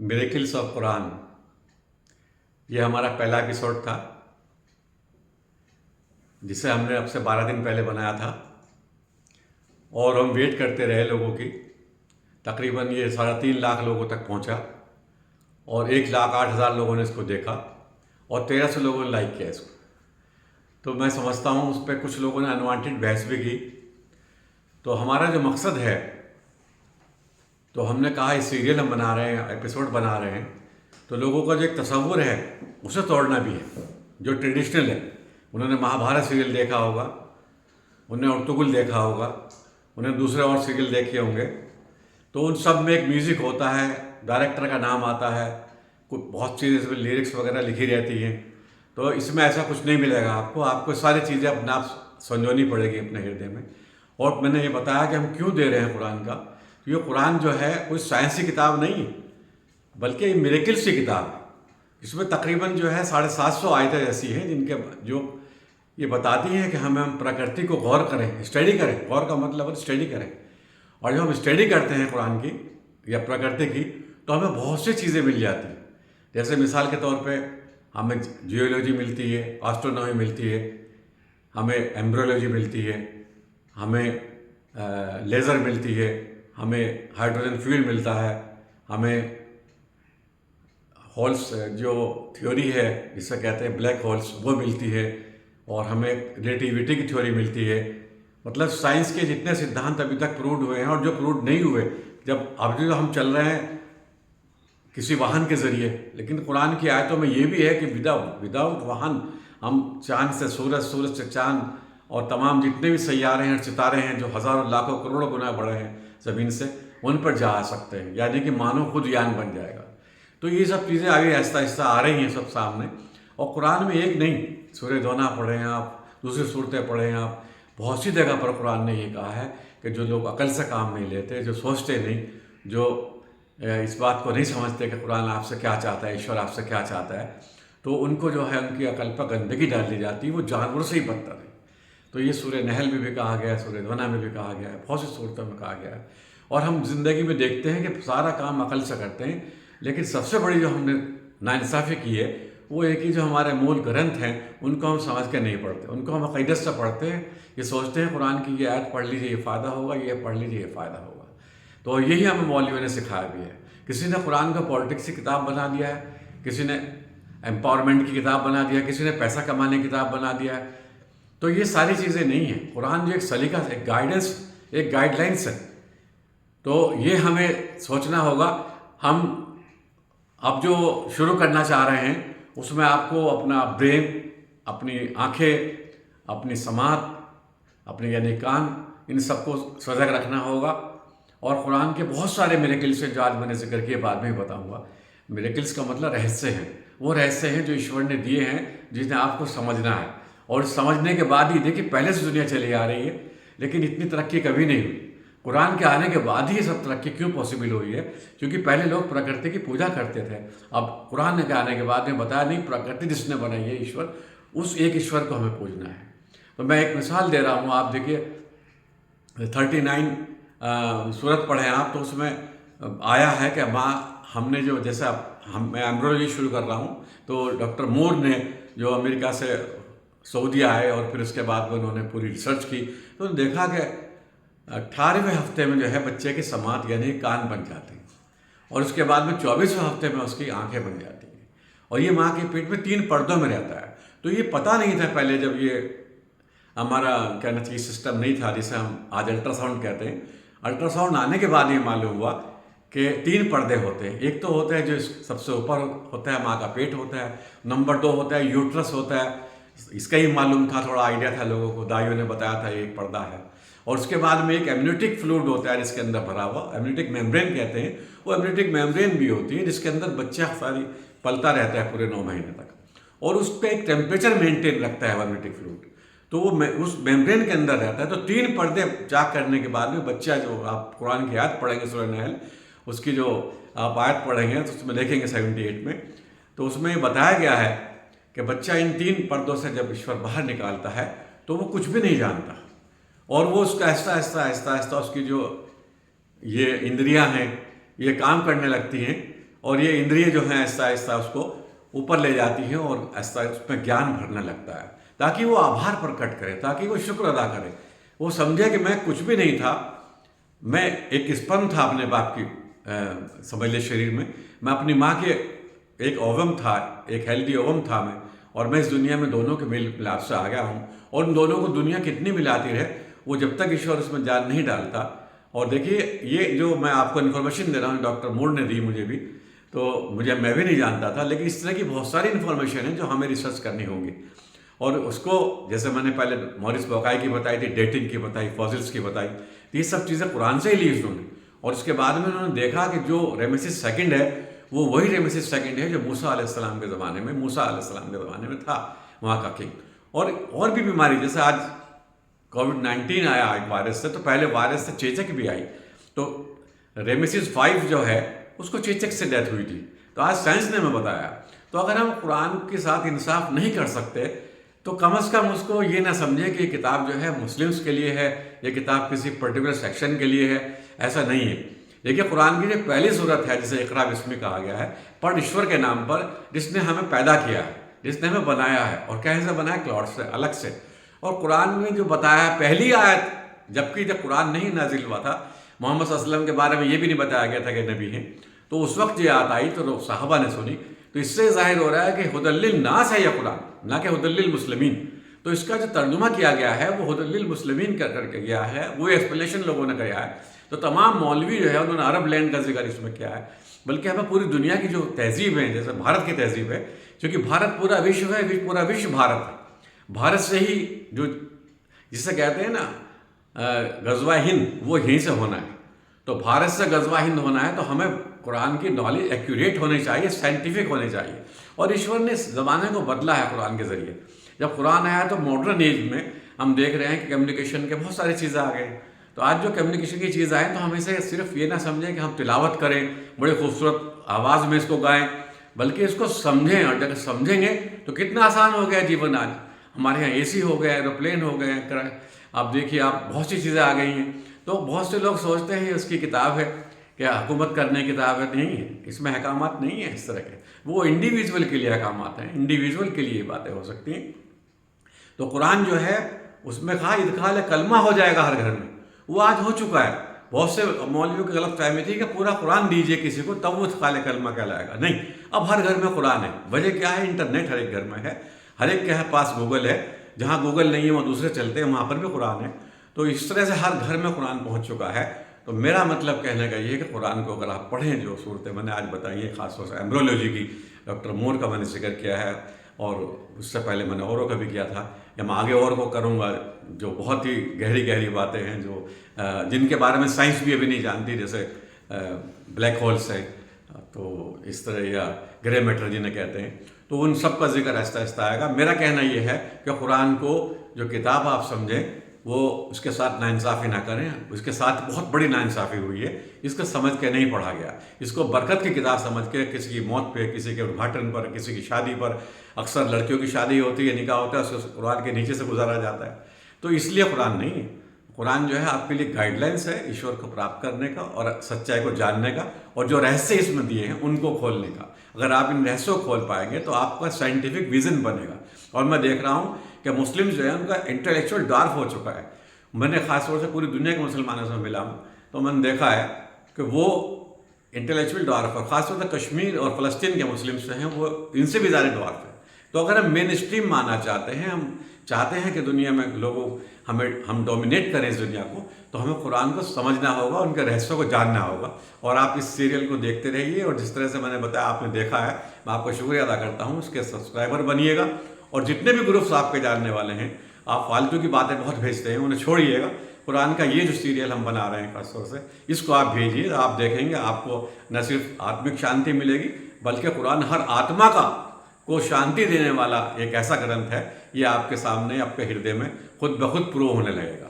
Miracles of Quran, ये हमारा पहला एपिसोड था जिसे हमने अब से 12 दिन पहले बनाया था और हम वेट करते रहे लोगों की। तकरीबन ये 3.5 लाख लोगों तक पहुंचा और 1,08,000 लोगों ने इसको देखा और 1300 लोगों ने लाइक किया इसको। तो मैं समझता हूँ उस पर कुछ लोगों ने अनवांटेड बहस भी की। तो हमारा जो मकसद है, तो हमने कहा इस सीरियल हम बना रहे हैं, एपिसोड बना रहे हैं, तो लोगों का जो एक तस्वुर है उसे तोड़ना भी है, जो ट्रेडिशनल है। उन्होंने महाभारत सीरियल देखा होगा, उन्होंने अर्तुगरुल देखा होगा, उन्होंने दूसरे और सीरियल देखे होंगे। तो उन सब में एक म्यूज़िक होता है, डायरेक्टर का नाम आता है, कुछ बहुत चीज़ें इसमें लिरिक्स वगैरह लिखी रहती हैं। तो इसमें ऐसा कुछ नहीं मिलेगा आपको सारी चीज़ें अपने आप संजोनी पड़ेगी अपने हृदय में। और मैंने ये बताया कि हम क्यों दे रहे हैं कुरान का। ये कुरान जो है कोई साइंसी किताब नहीं है, बल्कि ये मिरेकल्स की किताब है। इसमें तकरीबन जो है 750 आयतें ऐसी हैं जिनके जो ये बताती हैं कि हम प्रकृति को गौर करें, स्टडी करें। गौर का मतलब है स्टडी करें। और जब हम स्टडी करते हैं कुरान की या प्रकृति की, तो हमें बहुत सी चीज़ें मिल जाती हैं। जैसे मिसाल के तौर पे हमें जियोलॉजी मिलती है, एस्ट्रोनॉमी मिलती है, हमें एम्ब्रियोलॉजी मिलती है, हमें लेज़र मिलती है, हमें हाइड्रोजन फ्यूल मिलता है, हमें होल्स जो थ्योरी है जिसे कहते हैं ब्लैक होल्स वो मिलती है, और हमें रिलेटिविटी की थ्योरी मिलती है। मतलब साइंस के जितने सिद्धांत अभी तक प्रूव हुए हैं और जो प्रूव नहीं हुए, जब अब जो हम चल रहे हैं किसी वाहन के ज़रिए, लेकिन कुरान की आयतों में ये भी है कि विदाउट वाहन हम चांद से सूरज, सूरज से चांद और तमाम जितने भी सैयारे हैं, सितारे हैं जो हज़ारों लाखों करोड़ों गुना बड़े हैं ज़मीन से, उन पर जा सकते हैं। यानी कि मानो खुद यान बन जाएगा। तो ये सब चीज़ें आगे आहिस्ता आहिस्ता आ रही हैं सब सामने। और कुरान में एक नहीं, सूरह दोना पढ़ें आप, दूसरी सूरतें पढ़ें आप, बहुत सी जगह पर कुरान ने ये कहा है कि जो लोग अकल से काम नहीं लेते, जो सोचते नहीं, जो इस बात को नहीं समझते कि कुरान आपसे क्या चाहता है, ईश्वर आपसे क्या चाहता है, तो उनको जो है उनकी अकल पर गंदगी डाल दी जाती है, वो जानवरों से ही बदतर है। तो ये सूरह नहल में भी कहा गया है, सूरह दोना में भी कहा गया है, बहुत सी सूरतों में कहा गया है। और हम ज़िंदगी में देखते हैं कि सारा काम अकल से करते हैं, लेकिन सबसे बड़ी जो हमने नाइंसाफ़ी की है वो है कि जो हमारे मूल ग्रंथ हैं उनको हम समझ के नहीं पढ़ते, उनको हम अक़ीदत से पढ़ते हैं। ये सोचते हैं कुरान की ये आयत पढ़ लीजिए ये फ़ायदा होगा, ये पढ़ लीजिए ये फ़ायदा होगा। तो यही हमें मौलवियों ने सिखाया भी है। किसी ने कुरान को पॉलिटिक्स की किताब बना दिया है, किसी ने एम्पावरमेंट की किताब बना दिया है, किसी ने पैसा कमाने की किताब बना दिया है। तो ये सारी चीज़ें नहीं हैं। कुरान जो एक सलीका, एक गाइडेंस, एक गाइडलाइंस है। तो ये हमें सोचना होगा। हम अब जो शुरू करना चाह रहे हैं उसमें आपको अपना ब्रेन, अपनी आँखें, अपनी समात, अपने यानी कान, इन सबको सजग रखना होगा। और कुरान के बहुत सारे मिरेकल्स हैं जो आज मैंने जिक्र किए, बाद में ही बताऊँगा। मिरेकल्स का मतलब रहस्य हैं, वो रहस्य हैं जो ईश्वर ने दिए हैं, जिन्हें आपको समझना है। और समझने के बाद ही, देखिए पहले से दुनिया चली आ रही है, लेकिन इतनी तरक्की कभी नहीं हुई। कुरान के आने के बाद ही ये सब तरक्की क्यों पॉसिबल हुई है? क्योंकि पहले लोग प्रकृति की पूजा करते थे। अब कुरान के आने के बाद में बताया नहीं, प्रकृति जिसने बनाई है ईश्वर, उस एक ईश्वर को हमें पूजना है। तो मैं एक मिसाल दे रहा हूँ, आप देखिए 39 सूरत पढ़ें आप, तो उसमें आया है कि हमने जो, जैसे मैं एम्ब्रियोलॉजी शुरू कर रहा हूँ, तो डॉक्टर मूर ने जो अमेरिका से सऊदी आए और फिर उसके बाद में उन्होंने पूरी रिसर्च की, तो देखा कि 18वें हफ्ते में जो है बच्चे की समात यानी कान बन जाते हैं, और उसके बाद में 24वें हफ्ते में उसकी आंखें बन जाती हैं, और ये माँ के पेट में 3 पर्दों में रहता है। तो ये पता नहीं था पहले, जब ये हमारा कहना चाहिए सिस्टम नहीं था, जिसे हम आज अल्ट्रासाउंड कहते हैं। अल्ट्रासाउंड आने के बाद ये मालूम हुआ कि 3 पर्दे होते हैं। एक तो होता है जो सबसे ऊपर होता है, माँ का पेट होता है। नंबर 2 होता है यूट्रस होता है, इसका ही मालूम था, थोड़ा आइडिया था लोगों को, दाइयों ने बताया था ये एक पर्दा है। और उसके बाद में एक एमनियोटिक फ्लूइड होता है जिसके अंदर भरा हुआ, एमनियोटिक मेम्ब्रेन कहते हैं। वो एमनियोटिक मेम्ब्रेन भी होती है जिसके अंदर बच्चा सारी पलता रहता है पूरे 9 महीने तक, और उस पर एक टेम्परेचर मेंटेन रखता है एमनियोटिक फ्लूइड, तो वो उस मेम्ब्रेन के अंदर रहता है। तो 3 पर्दे चाक करने के बाद में बच्चा, जो आप कुरान की आयत पढ़ेंगे सूरह नहल, उसकी जो आप आयत पढ़ेंगे तो उसमें देखेंगे 78 में, तो उसमें बताया गया है कि बच्चा इन 3 पर्दों से जब ईश्वर बाहर निकालता है तो वो कुछ भी नहीं जानता, और वो उसका आहिस्ता आहिस्ता आहिस्ता आहिस्ता उसकी जो ये इंद्रियां हैं ये काम करने लगती हैं, और ये इंद्रिय जो हैं ऐसा ऐसा उसको ऊपर ले जाती हैं और ऐसा उसमें ज्ञान भरने लगता है, ताकि वो आभार प्रकट करे, ताकि वो शुक्र अदा करे, वो समझे कि मैं कुछ भी नहीं था, मैं एक स्पर्म था अपने बाप की समझ ले शरीर में, मैं अपनी माँ के एक ओवम था, एक हेल्दी ओवम था मैं, और मैं इस दुनिया में दोनों के मेल मिलाप से आ गया हूँ। और उन दोनों को दुनिया कितनी मिलाती रहे, वो जब तक ईश्वर उसमें जान नहीं डालता। और देखिए ये जो मैं आपको इन्फॉर्मेशन दे रहा हूँ, डॉक्टर मूर ने दी मुझे भी, तो मैं भी नहीं जानता था, लेकिन इस तरह की बहुत सारी इन्फॉर्मेशन है जो हमें रिसर्च करनी होगी। और उसको जैसे मैंने पहले मॉरिस बुकाई की बताई थी, डेटिंग की बताई, फॉसिल्स की बताई, तो ये सब चीज़ें कुरान से ही ली उन्होंने। और उसके बाद में उन्होंने देखा कि जो रेमेसिस सेकंड है वो वही रेमेसिस सेकंड है जो मूसा अलैहिस्सलाम के ज़माने में, मूसा अलैहिस्सलाम के ज़माने में था वहाँ का किंग। और भी बीमारी, जैसे आज कोविड-19 आया एक वायरस से, तो पहले वायरस से चेचक भी आई, तो रेमेसिस 5 जो है उसको चेचक से डेथ हुई थी। तो आज साइंस ने हमें बताया। तो अगर हम कुरान के साथ इंसाफ नहीं कर सकते तो कम से कम उसको ये ना समझें कि ये किताब जो है मुस्लिम्स के लिए है, ये किताब किसी पर्टिकुलर सेक्शन के लिए है, ऐसा नहीं है। देखिए कुरान की जो पहली सूरत है जिसे इक़रा बिस्मी कहा गया है, पढ़ ईश्वर के नाम पर, जिसने हमें पैदा किया है, जिसने हमें बनाया है। और कैसे बनाया? क्लॉड से, अलग से। और कुरान में जो बताया है पहली आयत, जबकि जब कुरान नहीं नाजिल हुआ था, मोहम्मद सल्लल्लाहु अलैहि वसल्लम के बारे में ये भी नहीं बताया गया था कि नबी हैं, तो उस वक्त ये आयत आई तो साहबा ने सुनी। तो इससे जाहिर हो रहा है कि हुदल्लिल नास है यह कुरान, ना कि हुदल्लिल मुस्लिमीन। तो इसका जो तर्जुमा किया गया है वो हुदल्लिल मुस्लिमीन कर करके गया है, वो एक्सप्लेनेशन लोगों ने किया है। तो तमाम मौलवी जो है उन्होंने अरब लैंड का जिक्र इसमें किया है, बल्कि हमें पूरी दुनिया की जो तहजीब है, जैसे भारत की तहजीब है, क्योंकि भारत पूरा विश्व है, पूरा विश्व भारत है। भारत से ही जो जिसे कहते हैं ना गज़वा हिंद, वो यहीं से होना है। तो भारत से गज़वा हिंद होना है तो हमें कुरान की नॉलेज एक्यूरेट होनी चाहिए, साइंटिफिक होनी चाहिए। और ईश्वर ने इस ज़माने को बदला है कुरान के ज़रिए। जब कुरान आया तो मॉडर्न एज में हम देख रहे हैं कि कम्युनिकेशन के बहुत सारी चीज़ें आ गए। तो आज जो कम्युनिकेशन की चीज़ आए तो हम इसे सिर्फ ये ना समझें कि हम तिलावत करें, बड़े खूबसूरत आवाज़ में इसको गाएं, बल्कि इसको समझें। और जब समझेंगे तो कितना आसान हो गया जीवन। आज हमारे यहाँ AC हो गया, एरोप्लेन हो गए, आप देखिए आप बहुत सी चीज़ें आ गई हैं। तो बहुत से लोग सोचते हैं उसकी किताब है, क्या हुकूमत करने की किताब है? नहीं है, इसमें अहकामात नहीं है इस तरह के। वो इंडिविजुअल के लिए अहकामात हैं, इंडिविजुअल के लिए बातें हो सकती हैं। तो कुरान जो है उसमें कहा इदखाल कलमा हो जाएगा हर घर में, वो आज हो चुका है। बहुत से मौलवियों की गलत फहमी थी कि पूरा कुरान दीजिए किसी को तब वो इदखाल कलमा कहलाएगा। नहीं, अब हर घर में कुरान है। वजह क्या है? इंटरनेट हर एक घर में है, हर एक के पास गूगल है। जहाँ गूगल नहीं है वहाँ दूसरे चलते हैं, वहाँ पर भी कुरान है। तो इस तरह से हर घर में कुरान पहुँच चुका है। तो मेरा मतलब कहने का ये है कि कुरान को अगर आप पढ़ें, जो सूरतें मैंने आज बताई हैं, ख़ासतौर से एम्ब्रोलॉजी की डॉक्टर मूर का मैंने जिक्र किया है, और उससे पहले मैंने औरों का भी किया था, या मैं आगे और को करूँगा, जो बहुत ही गहरी गहरी बातें हैं जो जिनके बारे में साइंस भी अभी नहीं जानती, जैसे ब्लैक होल्स है, तो इस तरह, या ग्रे मैटर जिन्हें कहते हैं। तो उन सब का जिक्र आहिस्ता आहिस्ता आएगा। मेरा कहना ये है कि कुरान को जो किताब आप समझें, वो उसके साथ नाइंसाफ़ी ना करें। उसके साथ बहुत बड़ी नाइंसाफ़ी हुई है, इसको समझ के नहीं पढ़ा गया। इसको बरकत की किताब समझ के किसी की मौत पे, किसी के उद्घाटन पर, किसी की शादी पर, अक्सर लड़कियों की शादी होती है, निकाह होता है, उसको कुरान के नीचे से गुजारा जाता है। तो इसलिए कुरान नहीं है। कुरान जो है आपके लिए गाइडलाइंस है ईश्वर को प्राप्त करने का और सच्चाई को जानने का, और जो रहस्य इसमें दिए हैं उनको खोलने का। अगर आप इन रहस्यों को खोल पाएंगे तो आपका साइंटिफिक विजन बनेगा। और मैं देख रहा हूँ कि मुस्लिम जो है उनका इंटेलेक्चुअल डार्क हो चुका है। मैंने ख़ासतौर से पूरी दुनिया के मुसलमानों से मिला हूँ, तो मैंने देखा है कि वो इंटेलेक्चुअल डार्क, और ख़ासतौर से कश्मीर और फ़लस्तीन के मुस्लिम जो हैं वो इनसे भी ज़्यादा डार्क है। तो अगर हम मेन स्ट्रीम मानना चाहते हैं, हम चाहते हैं कि दुनिया में लोगों हम डोमिनेट करें इस दुनिया को, तो हमें कुरान को समझना होगा, उनके रहस्यों को जानना होगा। और आप इस सीरियल को देखते रहिए, और जिस तरह से मैंने बताया आपने देखा है, मैं आपका शुक्रिया अदा करता हूँ। उसके सब्सक्राइबर बनिएगा, और जितने भी ग्रुप्स आपके जानने वाले हैं, आप फालतू की बातें बहुत भेजते हैं, उन्हें छोड़िएगा। कुरान का ये जो सीरियल हम बना रहे हैं खासतौर से, इसको आप भेजिए। आप देखेंगे आपको न सिर्फ आत्मिक शांति मिलेगी, बल्कि कुरान हर आत्मा को शांति देने वाला एक ऐसा ग्रंथ है, ये आपके सामने, आपके हृदय में खुद ब खुद प्रूव होने लगेगा।